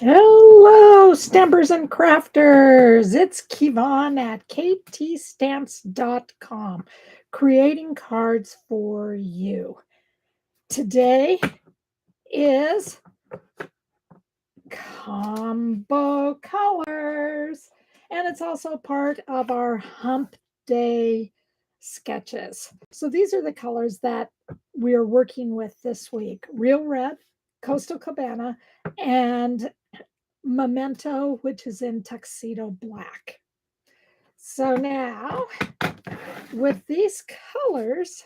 Hello, stampers and crafters. It's Kivonne at ktstamps.com, creating cards for you. Today is combo colors, and it's also part of our Hump Day sketches. So these are the colors that we are working with this week: Real Red, Coastal Cabana, and Memento, which is in tuxedo black. So now, with these colors,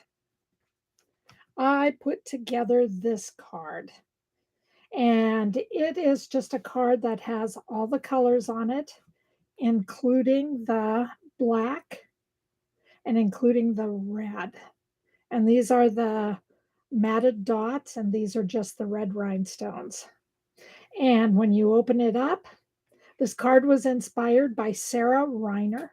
I put together this card. And it is just a card that has all the colors on it, including the black and including the red. And these are the matted dots, and these are just the red rhinestones. And when you open it up, this card was inspired by Sarah Reiner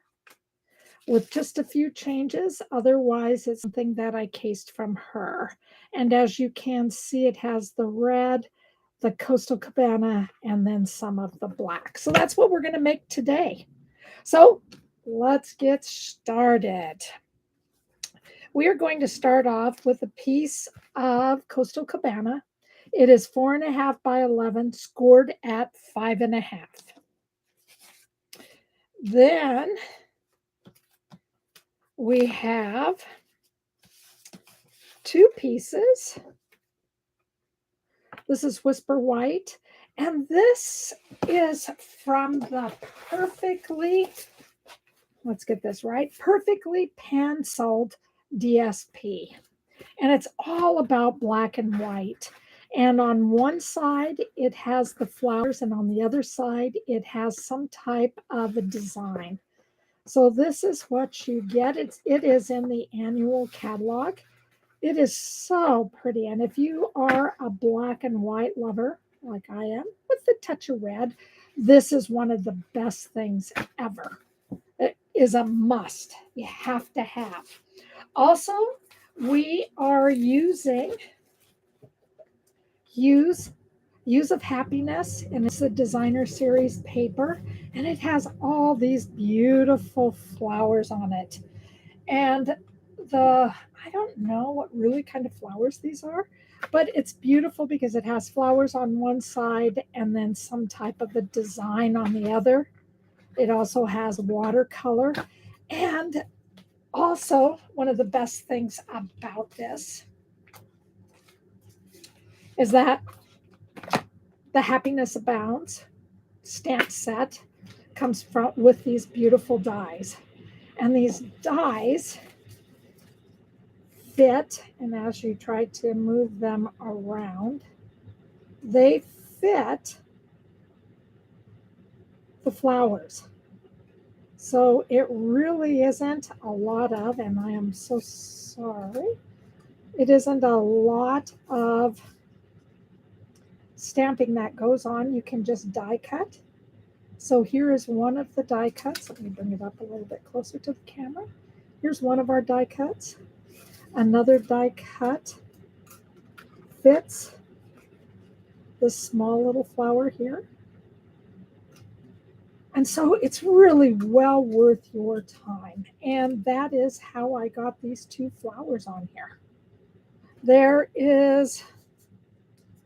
with just a few changes. Otherwise, it's something that I cased from her. And as you can see, it has the red, the Coastal Cabana, and then some of the black. So that's what we're going to make today. So let's get started. We are going to start off with a piece of Coastal Cabana. It is 4.5 by 11, scored at 5.5. Then we have two pieces. This is Whisper White, and this is from the perfectly penciled DSP. And it's all about black and white. And on one side, it has the flowers, and on the other side, it has some type of a design. So this is what you get. It is in the annual catalog. It is so pretty. And if you are a black and white lover, like I am, with a touch of red, this is one of the best things ever. It is a must. You have to have. Also, we are using Hues of Happiness, and it's a designer series paper, and it has all these beautiful flowers on it. And I don't know what really kind of flowers these are, but it's beautiful because it has flowers on one side and then some type of a design on the other. It also has watercolor. And also, one of the best things about this is that the Happiness Abounds stamp set comes with these beautiful dies. And these dies fit, and as you try to move them around, they fit the flowers. So it really isn't a lot of, and I am so sorry, it isn't a lot of stamping that goes on. You can just die cut. So here is one of the die cuts. Let me bring it up a little bit closer to the camera. Here's one of our die cuts. Another die cut fits this small little flower here. And so it's really well worth your time. And that is how I got these two flowers on here. There is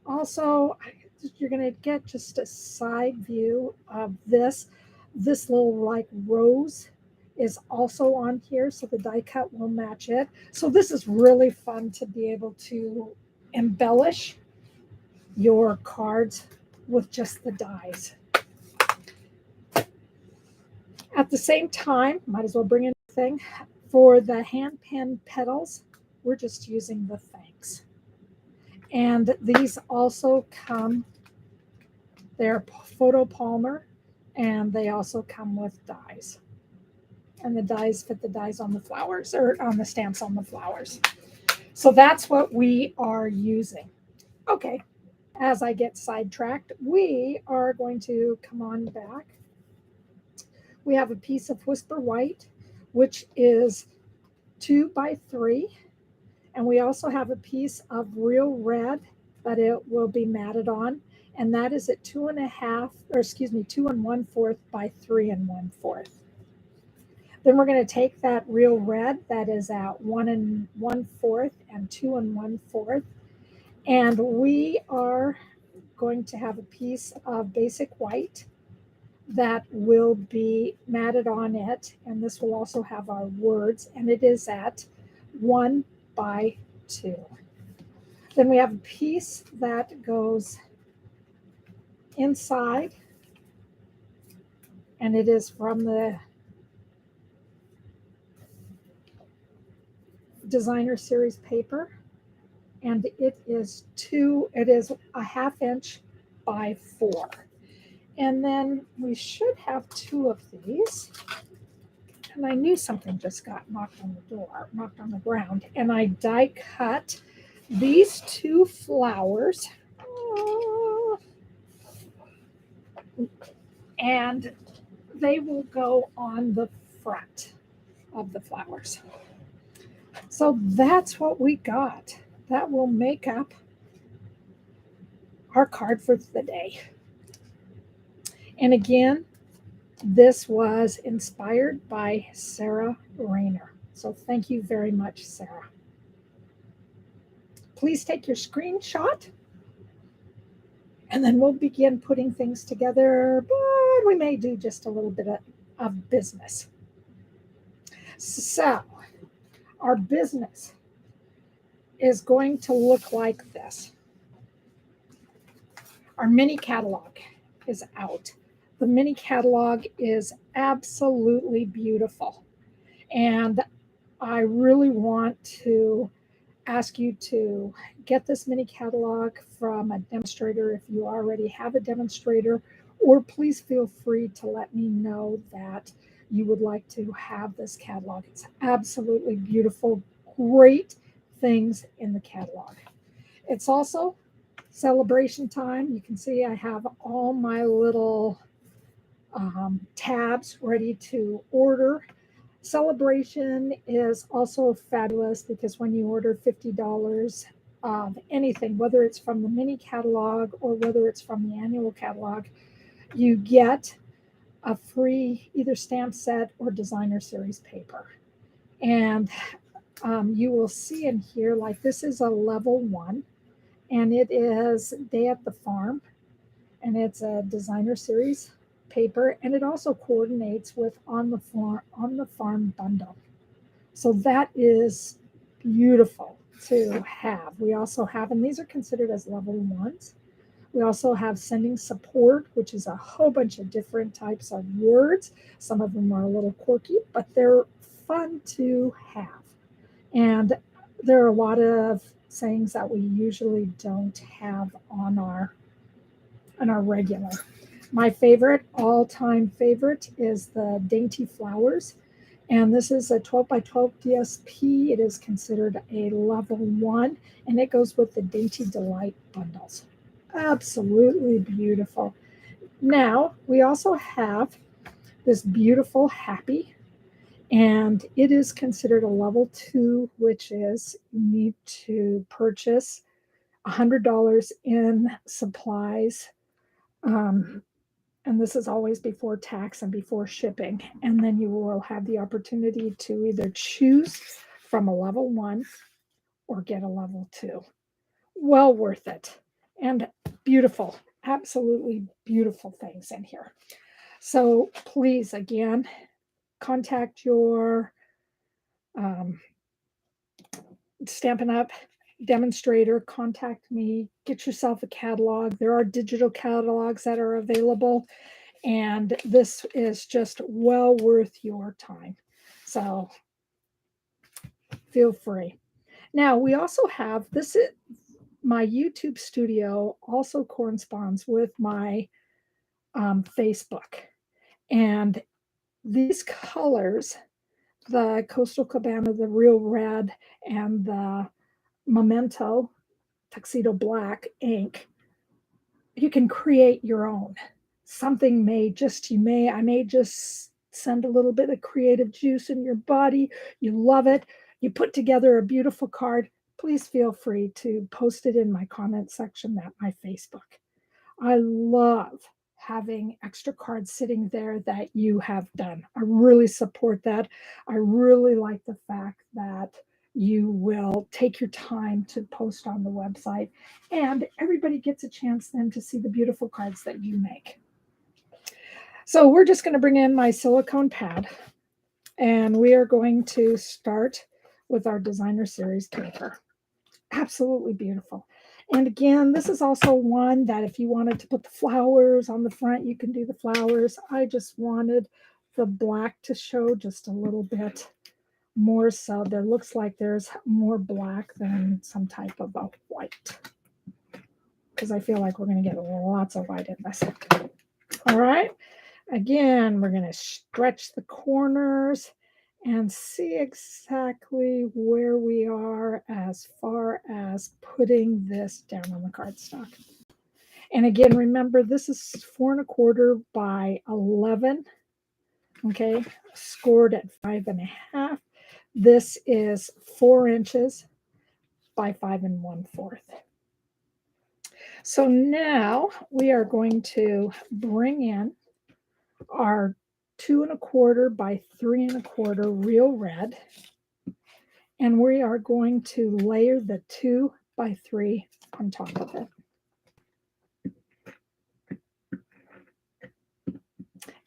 also, you're going to get just a side view of this. This little like rose is also on here, so the die cut will match it. So this is really fun to be able to embellish your cards with just the dies. At the same time, might as well bring in a thing. For the hand pen petals, we're just using the thanks. And these also come, they're photo polymer, and they also come with dies. And the dies fit the dies on the flowers, or on the stamps on the flowers. So that's what we are using. Okay, as I get sidetracked, we are going to come on back. We have a piece of Whisper White, which is 2 by 3. And we also have a piece of Real Red that it will be matted on. and that is at 2.5, or excuse me, 2 1/4 by 3 1/4. Then we're going to take that real red that is at 1 1/4 and 2 1/4, and we are going to have a piece of basic white that will be matted on it, and this will also have our words, and it is at 1 by 2. Then we have a piece that goes inside, and it is from the Designer Series paper, and it is a 1/2 inch by 4. And then we should have 2 of these. And I knew something just got knocked on the ground, and I die cut these 2 flowers. And they will go on the front of the flowers. So that's what we got. That will make up our card for the day. And again, this was inspired by Sarah Rayner. So thank you very much, Sarah. Please take your screenshot, and then we'll begin putting things together, but we may do just a little bit of business. So our business is going to look like this. Our mini catalog is out. The mini catalog is absolutely beautiful. And I really want to ask you to get this mini catalog from a demonstrator if you already have a demonstrator, or please feel free to let me know that you would like to have this catalog. It's absolutely beautiful, great things in the catalog. It's also celebration time. You can see I have all my little tabs ready to order. Celebration is also fabulous because when you order $50 of anything, whether it's from the mini catalog or whether it's from the annual catalog, you get a free either stamp set or Designer Series paper. And you will see in here, like this is a level 1, and it is Day at the Farm, and it's a Designer Series paper, and it also coordinates with on the farm bundle. So that is beautiful to have. We also have, and these are considered as level 1s. We also have sending support, which is a whole bunch of different types of words. Some of them are a little quirky, but they're fun to have. And there are a lot of sayings that we usually don't have on our regular. My favorite, all-time favorite, is the Dainty Flowers. And this is a 12 by 12 DSP. It is considered a level 1, and it goes with the Dainty Delight bundles. Absolutely beautiful. Now, we also have this beautiful Happy, and it is considered a level 2, which is you need to purchase $100 in supplies. And this is always before tax and before shipping. And then you will have the opportunity to either choose from a level 1 or get a level 2. Well worth it. And beautiful, absolutely beautiful things in here. So please, again, contact your Stampin' Up demonstrator, contact me, get yourself a catalog. There are digital catalogs that are available, and this is just well worth your time. So feel free. Now, we also have this, my YouTube studio also corresponds with my Facebook. And these colors, the Coastal Cabana, the Real Red, and the Memento Tuxedo Black ink, you can create your own. Something I may just send a little bit of creative juice in your body. You love it. You put together a beautiful card. Please feel free to post it in my comment section at my Facebook. I love having extra cards sitting there that you have done. I really support that. I really like the fact that you will take your time to post on the website, and everybody gets a chance then to see the beautiful cards that you make. So we're just going to bring in my silicone pad, and we are going to start with our designer series paper. Absolutely beautiful. And again, this is also one that if you wanted to put the flowers on the front, you can do the flowers. I just wanted the black to show just a little bit more, so there looks like there's more black than some type of a white, because I feel like we're going to get lots of white in this. All right. Again, we're going to stretch the corners and see exactly where we are as far as putting this down on the cardstock. And again, remember, this is 4¼ by 11. Okay, scored at 5½. This is 4 inches by 5¼ So now we are going to bring in our 2¼ by 3¼ real red, and we are going to layer the 2 by 3 on top of it.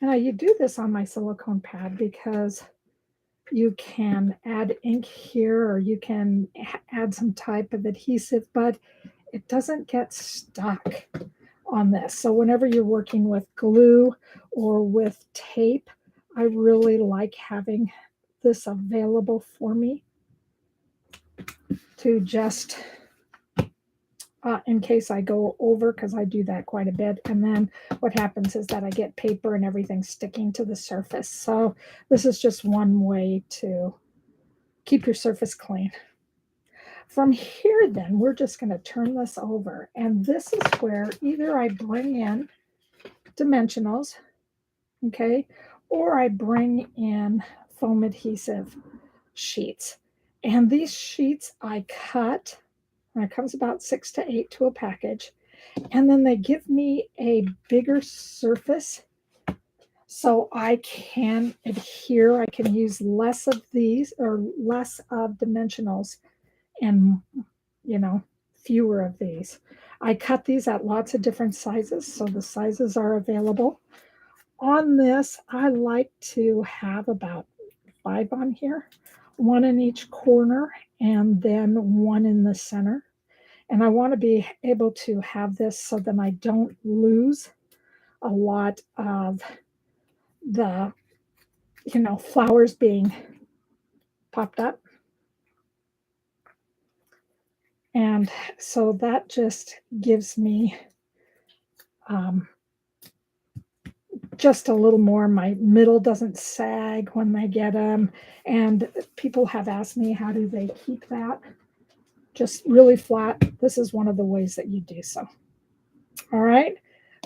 Now you do this on my silicone pad because you can add ink here, or you can add some type of adhesive, but it doesn't get stuck on this. So whenever you're working with glue or with tape, I really like having this available for me to just in case I go over, because I do that quite a bit. And then what happens is that I get paper and everything sticking to the surface. So this is just one way to keep your surface clean. From here, then, we're just going to turn this over. And this is where either I bring in dimensionals, okay, or I bring in foam adhesive sheets. And these sheets I cut, and it comes about 6 to 8 to a package. And then they give me a bigger surface so I can adhere. I can use less of these, or less of dimensionals, and fewer of these. I cut these at lots of different sizes, so the sizes are available. On this, I like to have about 5 on here, 1 in each corner, and then 1 in the center. And I want to be able to have this so that I don't lose a lot of the, flowers being popped up. And so that just gives me just a little more. My middle doesn't sag when they get them. And people have asked me, how do they keep that just really flat? This is one of the ways that you do so. All right.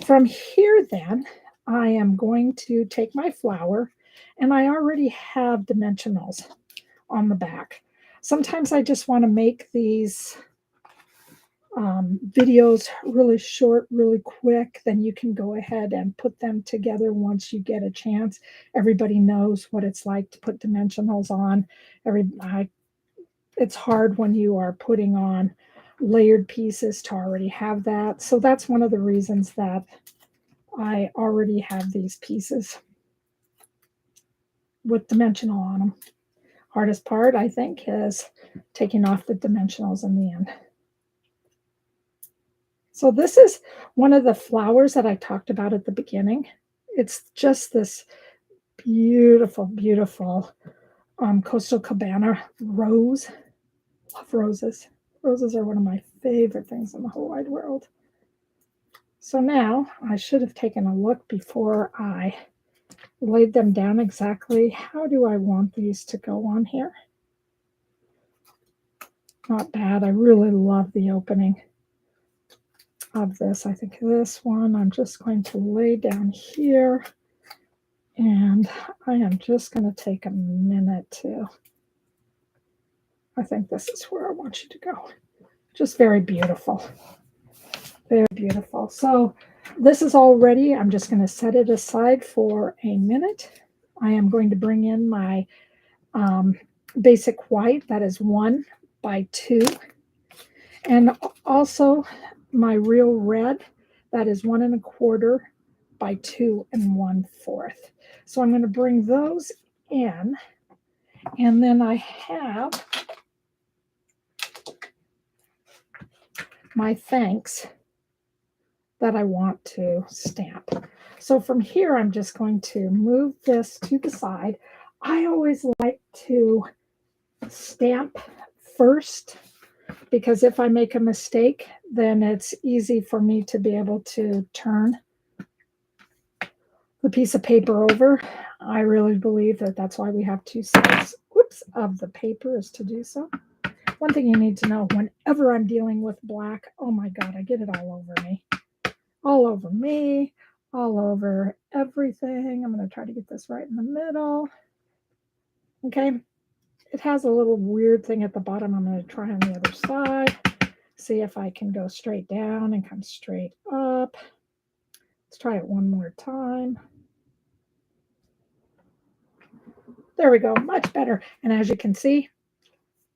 From here, then, I am going to take my flower, and I already have dimensionals on the back. Sometimes I just want to make these videos really short, really quick. Then you can go ahead and put them together once you get a chance. Everybody knows what it's like to put dimensionals on. It's hard when you are putting on layered pieces to already have that. So that's one of the reasons that I already have these pieces with dimensional on them. Hardest part, I think, is taking off the dimensionals in the end. So this is one of the flowers that I talked about at the beginning. It's just this beautiful, beautiful coastal Cabana rose. Love roses. Roses are one of my favorite things in the whole wide world. So now I should have taken a look before I laid them down exactly. How do I want these to go on here? Not bad. I really love the opening of this. I think this one I'm just going to lay down here, and I am just going to take a minute to, I think this is where I want you to go. Just very beautiful. Very beautiful. So This is all ready. I'm just going to set it aside for a minute. I am going to bring in my basic white, that is 1 by 2, and also my real red, that is 1 1/4 by 2 1/4. So I'm going to bring those in, and then I have my thanks that I want to stamp. So from here, I'm just going to move this to the side. I always like to stamp first, because if I make a mistake, then it's easy for me to be able to turn the piece of paper over. I really believe that that's why we have two sides, of the paper, is to do so. One thing you need to know, whenever I'm dealing with black, oh my God, I get it all over me. All over me, all over everything. I'm going to try to get this right in the middle. Okay. It has a little weird thing at the bottom. I'm going to try on the other side. See if I can go straight down and come straight up. Let's try it one more time. There we go, much better. And as you can see,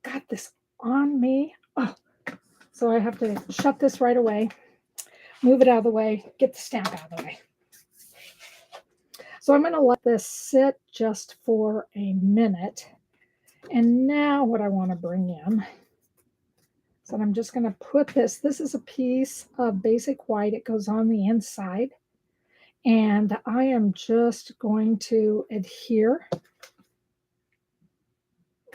got this on me. Oh, so I have to shut this right away, move it out of the way, get the stamp out of the way. So I'm going to let this sit just for a minute. And now what I want to bring in, so I'm just going to put this is a piece of basic white. It goes on the inside. And I am just going to adhere.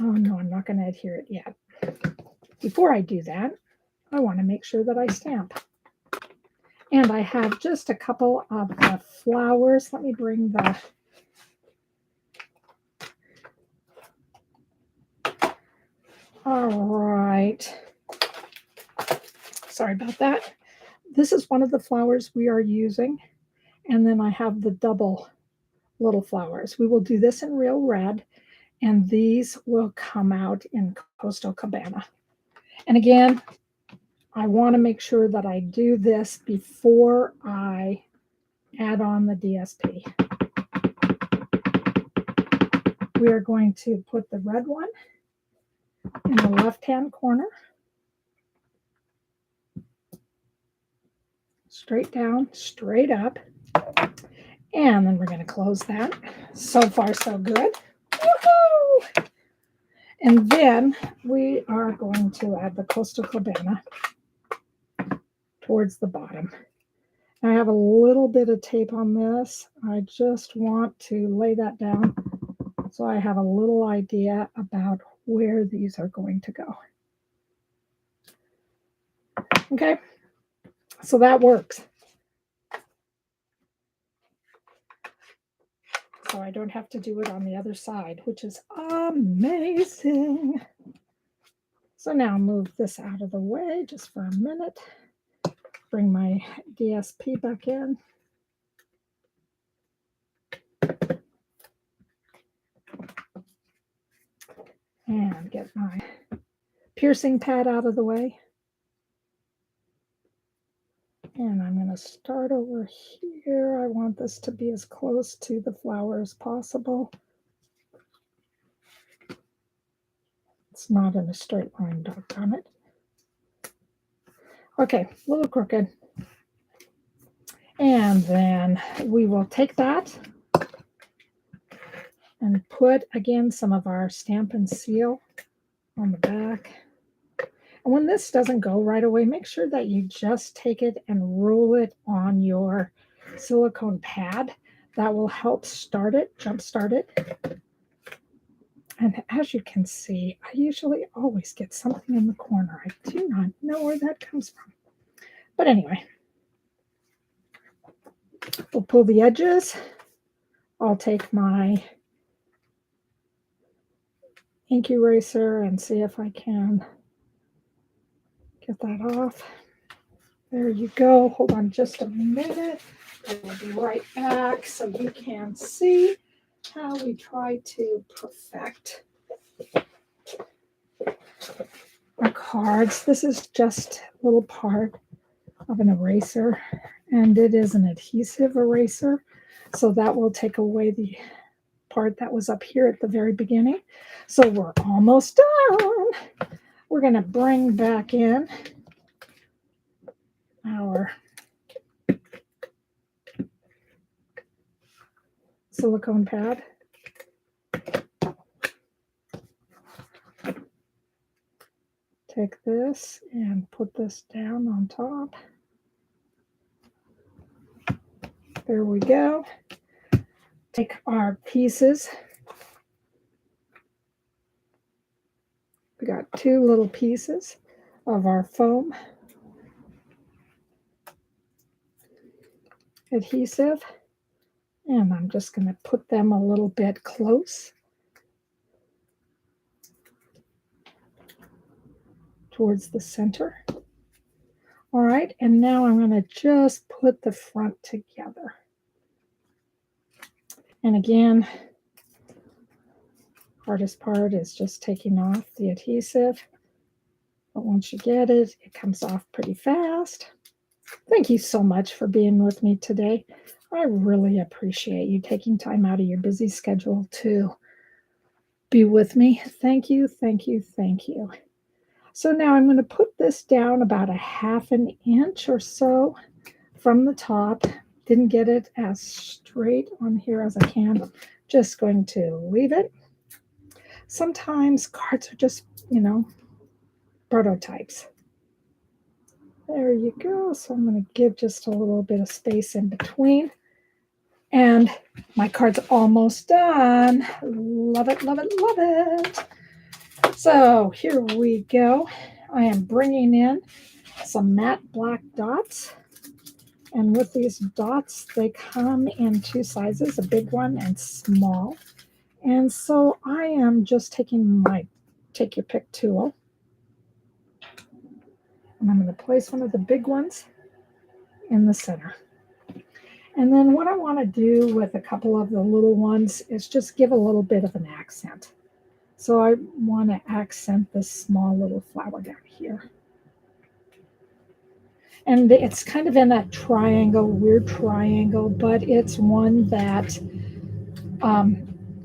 Oh no, I'm not going to adhere it yet. Before I do that, I want to make sure that I stamp. And I have just a couple of the flowers. Let me bring the all right. Sorry about that. This is one of the flowers we are using. And then I have the double little flowers. We will do this in real red, and these will come out in Coastal Cabana. And again, I want to make sure that I do this before I add on the DSP. We are going to put the red one in the left-hand corner, straight down, straight up, and then we're going to close that. So far, so good. Woohoo! And then we are going to add the Coastal Cabana towards the bottom. I have a little bit of tape on this. I just want to lay that down so I have a little idea about where these are going to go. Okay, so that works. So I don't have to do it on the other side, which is amazing. So now move this out of the way just for a minute. Bring my DSP back in. And get my piercing pad out of the way. And I'm going to start over here. I want this to be as close to the flower as possible. It's not in a straight line, doggone it. Okay, a little crooked. And then we will take that and put, again, some of our Stampin' Seal on the back. And when this doesn't go right away, make sure that you just take it and roll it on your silicone pad. That will help start it, jumpstart it. And as you can see, I usually always get something in the corner. I do not know where that comes from. But anyway, we'll pull the edges. I'll take my ink eraser and see if I can get that off. There you go. Hold on just a minute. I will be right back so you can see how we try to perfect our cards. This is just a little part of an eraser, and it is an adhesive eraser. So that will take away the part that was up here at the very beginning. So we're almost done. We're going to bring back in our silicone pad. Take this and put this down on top. There we go. Take our pieces. We got 2 little pieces of our foam adhesive, and I'm just going to put them a little bit close towards the center. All right, and now I'm going to just put the front together. And again, hardest part is just taking off the adhesive. But once you get it, it comes off pretty fast. Thank you so much for being with me today. I really appreciate you taking time out of your busy schedule to be with me. Thank you, thank you, thank you. So now I'm going to put this down about 1/2 inch or so from the top. Didn't get it as straight on here as I can. Just going to leave it. Sometimes cards are just, prototypes. There you go. So I'm going to give just a little bit of space in between. And my card's almost done. Love it, love it, love it. So here we go. I am bringing in some matte black dots. And with these dots, they come in 2 sizes, a big one and small. And so I am just taking my take your pick tool. And I'm going to place one of the big ones in the center. And then what I want to do with a couple of the little ones is just give a little bit of an accent. So I want to accent this small little flower down here. And it's kind of in that triangle, weird triangle, but it's one that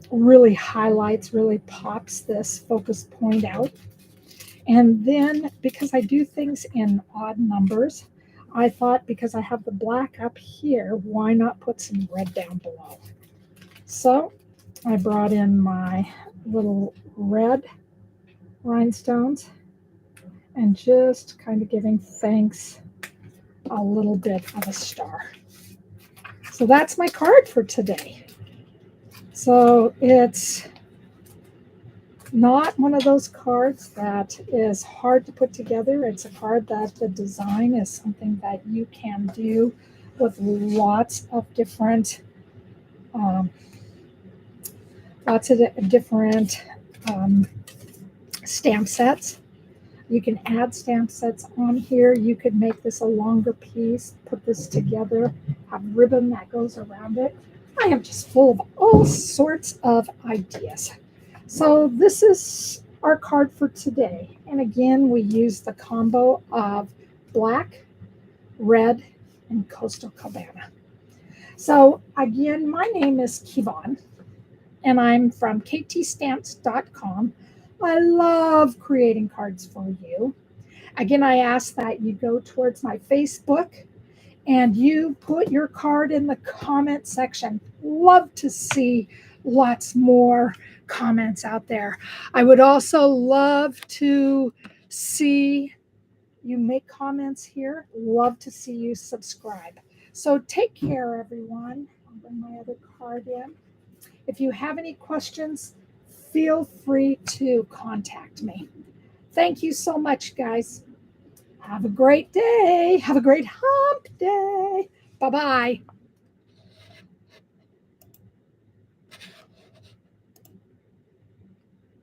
really highlights, really pops this focus point out. And then because I do things in odd numbers, I thought because I have the black up here, why not put some red down below? So I brought in my little red rhinestones and just kind of giving thanks a little bit of a star. So that's my card for today. So it's not one of those cards that is hard to put together. It's a card that the design is something that you can do with lots of different stamp sets. You can add stamp sets on here. You could make this a longer piece, put this together, have ribbon that goes around it. I am just full of all sorts of ideas. So this is our card for today. And again, we use the combo of black, red, and Coastal Cabana. So again, my name is Kivonne, and I'm from ktstamps.com. I love creating cards for you. Again, I ask that you go towards my Facebook and you put your card in the comment section. Love to see lots more comments out there. I would also love to see you make comments here. Love to see you subscribe. So take care, everyone. I'll bring my other card in. If you have any questions, feel free to contact me. Thank you so much, guys. Have a great day. Have a great hump day. Bye-bye.